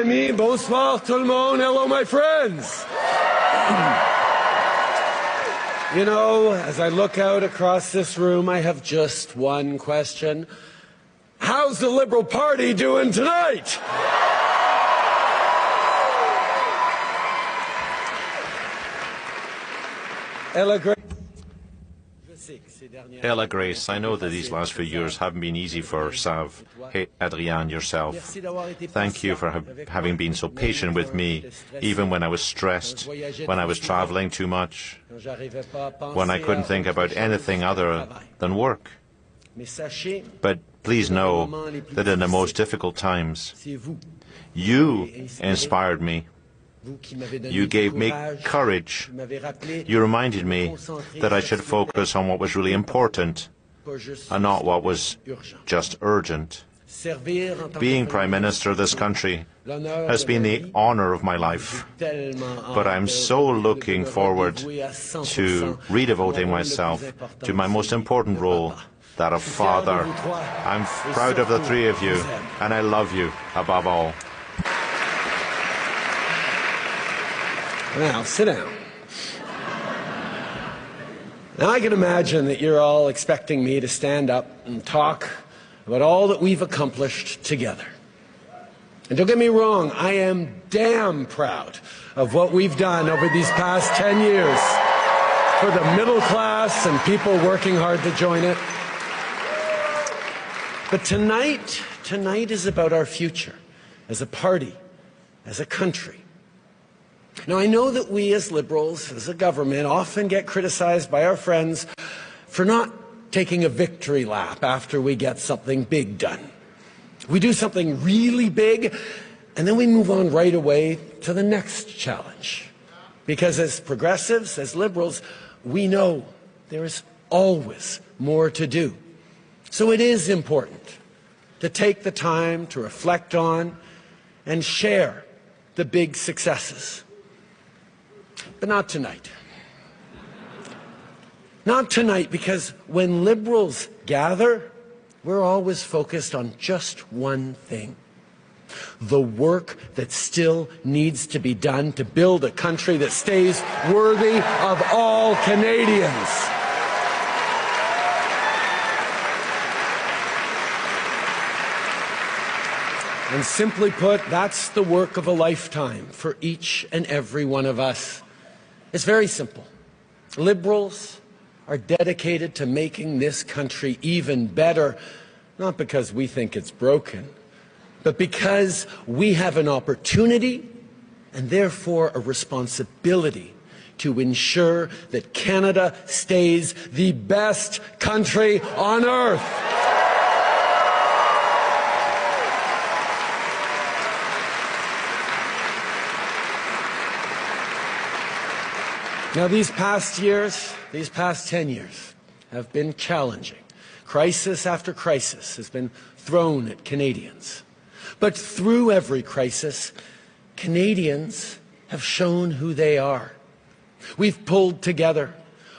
Ami, bonsoir tout le monde. Hello, my friends. You know, as I look out across this room, I have just one question. How's the Liberal Party doing tonight? Ella Grace, I know that these last few years haven't been easy for Sav. Hey, Adrian, yourself. Thank you for having been so patient with me, even when I was stressed, when I was traveling too much, when I couldn't think about anything other than work. But please know that in the most difficult times, you inspired me. You gave me courage. You reminded me that I should focus on what was really important and not what was just urgent. Being Prime Minister of this country has been the honour of my life, but I'm so looking forward to redevoting myself to my most important role, that of father. I'm proud of the three of you, and I love you above all. Now, sit down. Now, I can imagine that you're all expecting me to stand up and talk about all that we've accomplished together. And don't get me wrong, I am damn proud of what we've done over these past 10 years for the middle class and people working hard to join it. But tonight is about our future as a party, as a country. Now, I know that we as Liberals, as a government, often get criticized by our friends for not taking a victory lap after we get something big done. We do something really big, and then we move on right away to the next challenge. Because as progressives, as Liberals, we know there is always more to do. So it is important to take the time to reflect on and share the big successes. But not tonight. Not tonight, because when Liberals gather, we're always focused on just one thing: the work that still needs to be done to build a country that stays worthy of all Canadians. And simply put, that's the work of a lifetime for each and every one of us. It's very simple. Liberals are dedicated to making this country even better, not because we think it's broken, but because we have an opportunity and therefore a responsibility to ensure that Canada stays the best country on earth. Now, these past 10 years, have been challenging. Crisis after crisis has been thrown at Canadians. But through every crisis, Canadians have shown who they are. We've pulled together.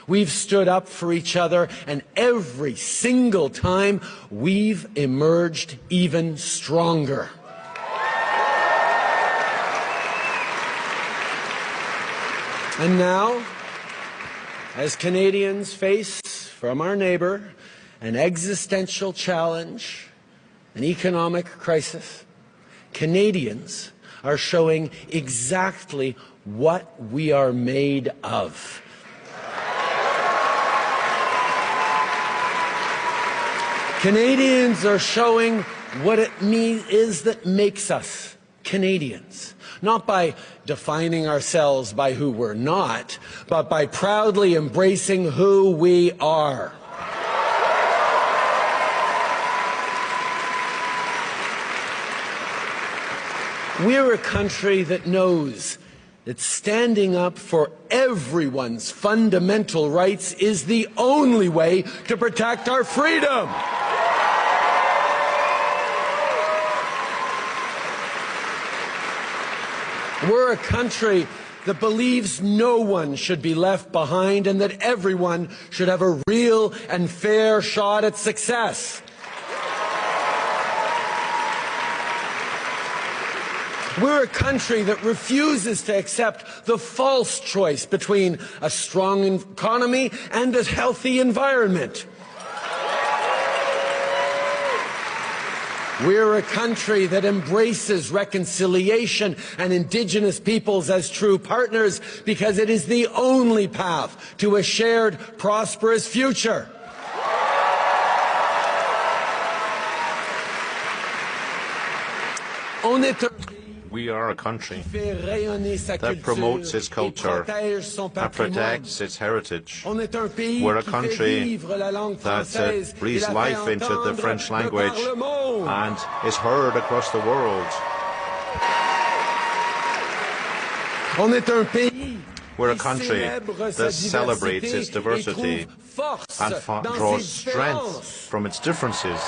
We've stood up for each other. And every single time, we've emerged even stronger. And now, as Canadians face from our neighbour an existential challenge, an economic crisis, Canadians are showing exactly what we are made of. Canadians are showing what it is that makes us Canadians. Not by defining ourselves by who we're not, but by proudly embracing who we are. We're a country that knows that standing up for everyone's fundamental rights is the only way to protect our freedom. We're a country that believes no one should be left behind and that everyone should have a real and fair shot at success. We're a country that refuses to accept the false choice between a strong economy and a healthy environment. We're a country that embraces reconciliation and Indigenous peoples as true partners because it is the only path to a shared, prosperous future. We are a country that promotes its culture and protects its heritage. We're a country that breathes life into the French language and is heard across the world. We're a country that celebrates its diversity and draws strength from its differences.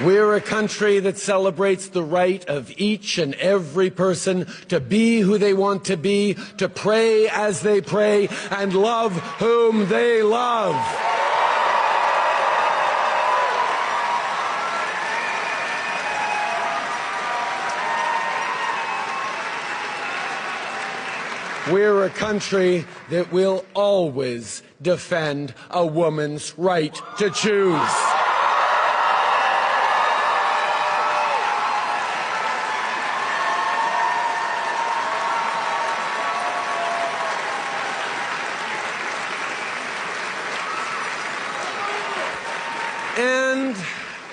We're a country that celebrates the right of each and every person to be who they want to be, to pray as they pray, and love whom they love. We're a country that will always defend a woman's right to choose. And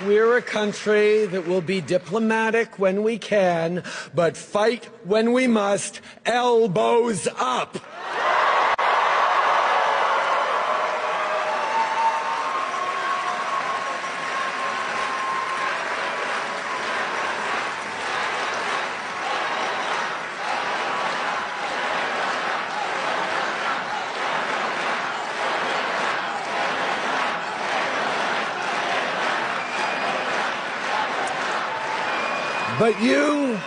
we're a country that will be diplomatic when we can, but fight when we must, elbows up. But you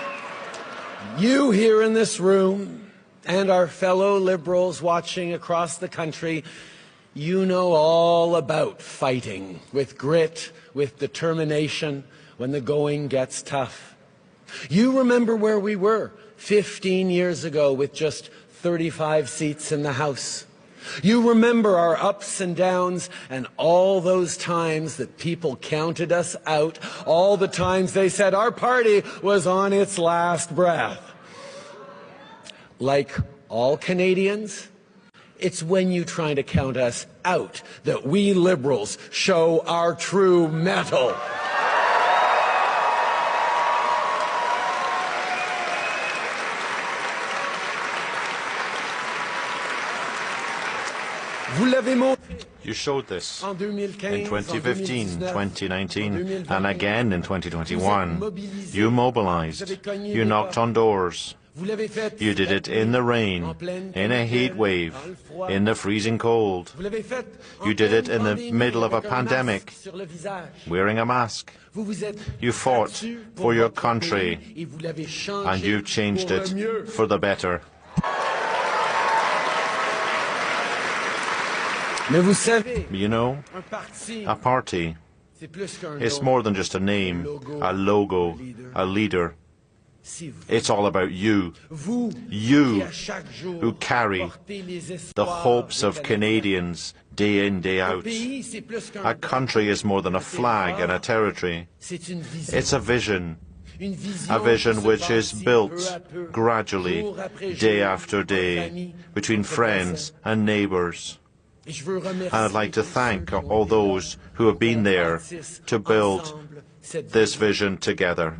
here in this room, and our fellow Liberals watching across the country, you know all about fighting with grit, with determination, when the going gets tough. You remember where we were 15 years ago with just 35 seats in the House. You remember our ups and downs and all those times that people counted us out, all the times they said our party was on its last breath. Like all Canadians, it's when you try to count us out that we Liberals show our true mettle. You showed this in 2015, 2019, and again in 2021. You mobilized. You knocked on doors. You did it in the rain, in a heat wave, in the freezing cold. You did it in the middle of a pandemic, wearing a mask. You fought for your country, and you've changed it for the better. You know, a party is more than just a name, a logo, a leader. It's all about you. You who carry the hopes of Canadians day in, day out. A country is more than a flag and a territory. It's a vision which is built gradually, day after day, between friends and neighbours. And I'd like to thank all those who have been there to build this vision together.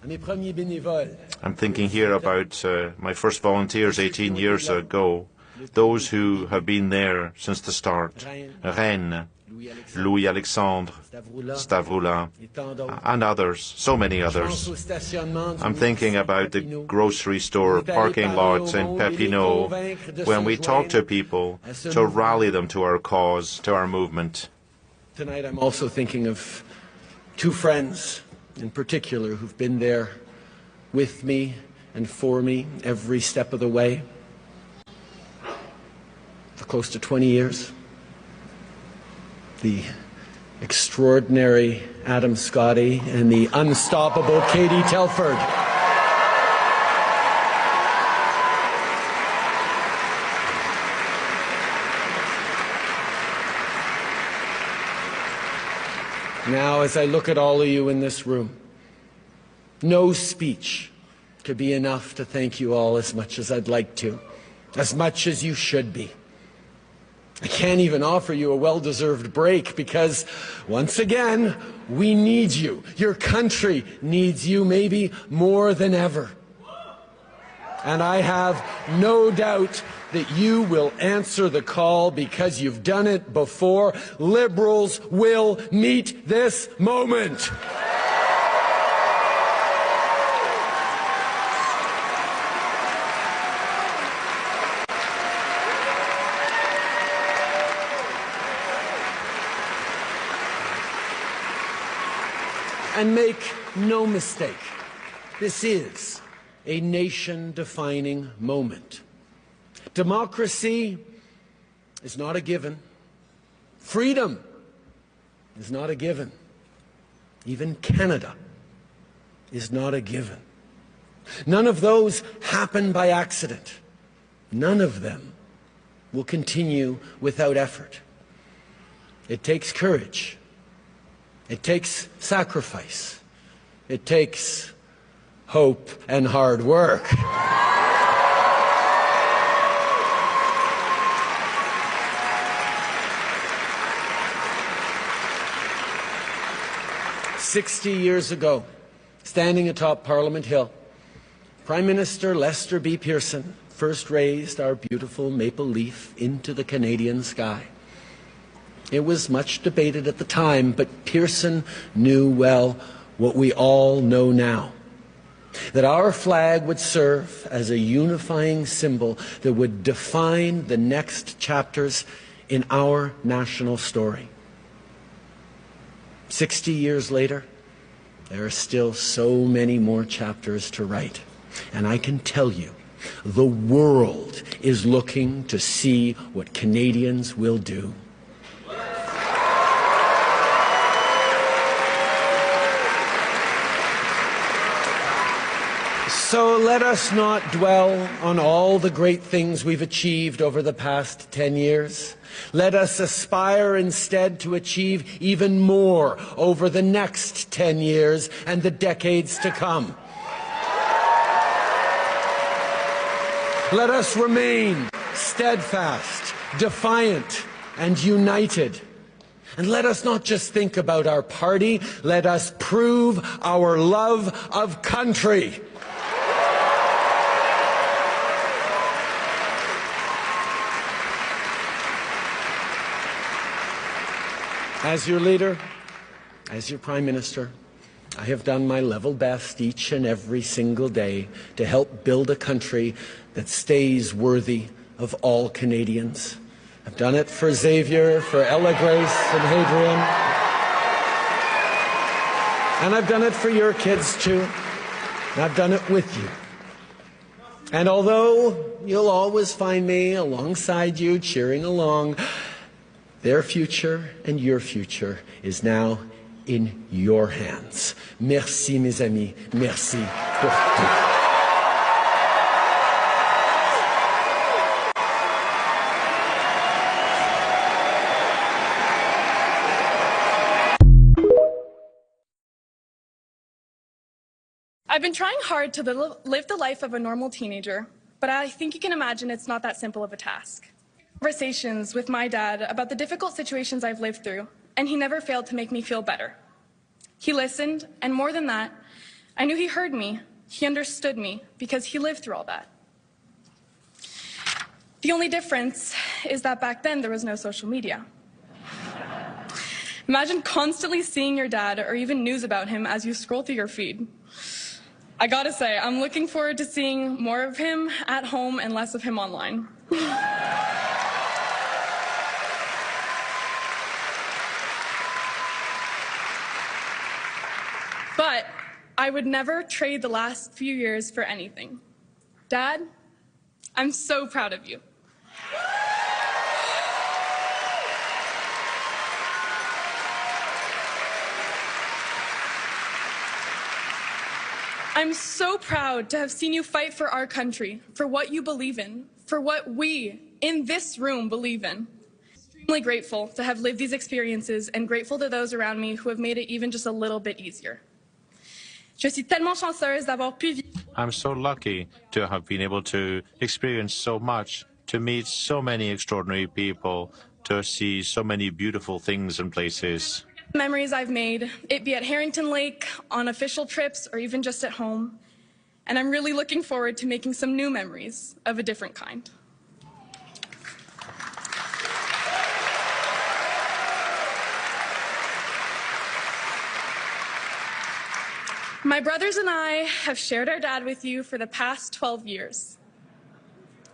I'm thinking here about my first volunteers 18 years ago, those who have been there since the start. Rennes, Louis-Alexandre, Stavroula, and others, so many others. I'm thinking about the grocery store parking lots in Papineau, when we talk to people to rally them to our cause, to our movement. Tonight I'm also thinking of two friends in particular who've been there with me and for me every step of the way for close to 20 years. The extraordinary Adam Scotty, and the unstoppable Katie Telford. Now, as I look at all of you in this room, no speech could be enough to thank you all as much as I'd like to, as much as you should be. I can't even offer you a well-deserved break because, once again, we need you. Your country needs you maybe more than ever. And I have no doubt that you will answer the call because you've done it before. Liberals will meet this moment. And make no mistake, this is a nation-defining moment. Democracy is not a given. Freedom is not a given. Even Canada is not a given. None of those happen by accident. None of them will continue without effort. It takes courage. It takes sacrifice. It takes hope and hard work. "60 years ago, standing atop Parliament Hill, Prime Minister Lester B. Pearson first raised our beautiful maple leaf into the Canadian sky. It was much debated at the time, but Pearson knew well what we all know now, that our flag would serve as a unifying symbol that would define the next chapters in our national story. 60 years later, there are still so many more chapters to write. And I can tell you, the world is looking to see what Canadians will do. So let us not dwell on all the great things we've achieved over the past 10 years. Let us aspire instead to achieve even more over the next 10 years and the decades to come. Let us remain steadfast, defiant, and united. And let us not just think about our party, let us prove our love of country. As your leader, as your Prime Minister, I have done my level best each and every single day to help build a country that stays worthy of all Canadians. I've done it for Xavier, for Ella Grace and Hadrian. And I've done it for your kids too. And I've done it with you. And although you'll always find me alongside you, cheering along, their future and your future is now in your hands. Merci, mes amis. Merci pour tout. I've been trying hard to live the life of a normal teenager, but I think you can imagine it's not that simple of a task. Conversations with my dad about the difficult situations I've lived through, and he never failed to make me feel better. He listened, and more than that, I knew he heard me, he understood me, because he lived through all that. The only difference is that back then there was no social media. Imagine constantly seeing your dad or even news about him as you scroll through your feed. I gotta say, I'm looking forward to seeing more of him at home and less of him online. But I would never trade the last few years for anything. Dad, I'm so proud of you. I'm so proud to have seen you fight for our country, for what you believe in, for what we in this room believe in. Extremely grateful to have lived these experiences and grateful to those around me who have made it even just a little bit easier. Je suis tellement chanceuse d'avoir pu vivre. I'm so lucky to have been able to experience so much, to meet so many extraordinary people, to see so many beautiful things and places. Memories I've made, it be at Harrington Lake, on official trips, or even just at home. And I'm really looking forward to making some new memories of a different kind. My brothers and I have shared our dad with you for the past 12 years.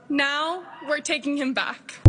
Now we're taking him back.